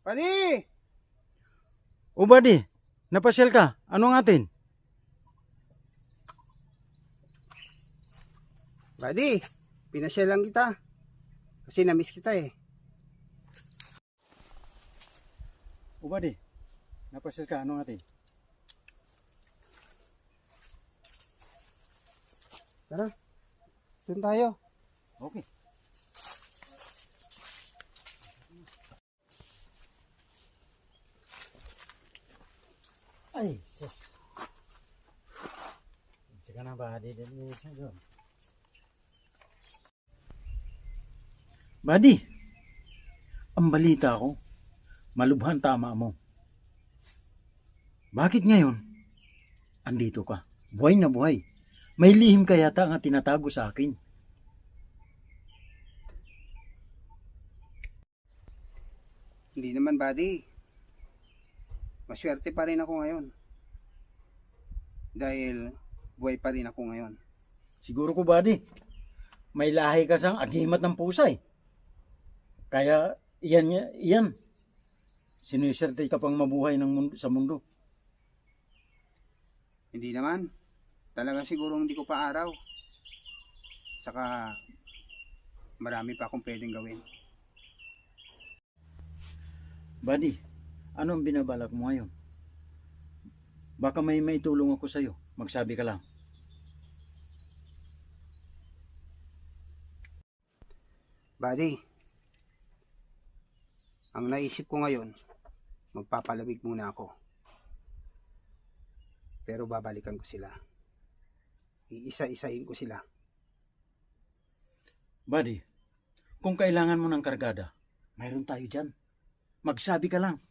Buddy! O buddy, napasyal ka. Ano ang atin? Buddy, pinasyal lang kita. Kasi na-miss kita eh. O buddy, napasyal ka. Ano ang atin? Tara, doon tayo. Okay. Ay, sus. Sige na buddy. Buddy, ang balita ko, malubhan tama mo. Bakit ngayon? Andito ka. Buhay na buhay. May lihim ka yata nga tinatago sa akin. Hindi naman, buddy. Maswerte pa rin ako ngayon. Dahil buhay pa rin ako ngayon. Siguro ko buddy, may lahi ka sang agimat ng pusa eh. Kaya iyan. Siniserte ka pang mabuhay ng mundo, sa mundo. Hindi naman. Talaga siguro hindi ko pa araw. Saka marami pa akong pwedeng gawin. Buddy, ano ang binabalak mo ngayon? Baka may tulong ako sa'yo. Magsabi ka lang. Buddy, ang naisip ko ngayon, magpapalamig muna ako. Pero babalikan ko sila. Iisa-isahin ko sila. Buddy, kung kailangan mo ng kargada, mayroon tayo dyan. Magsabi ka lang.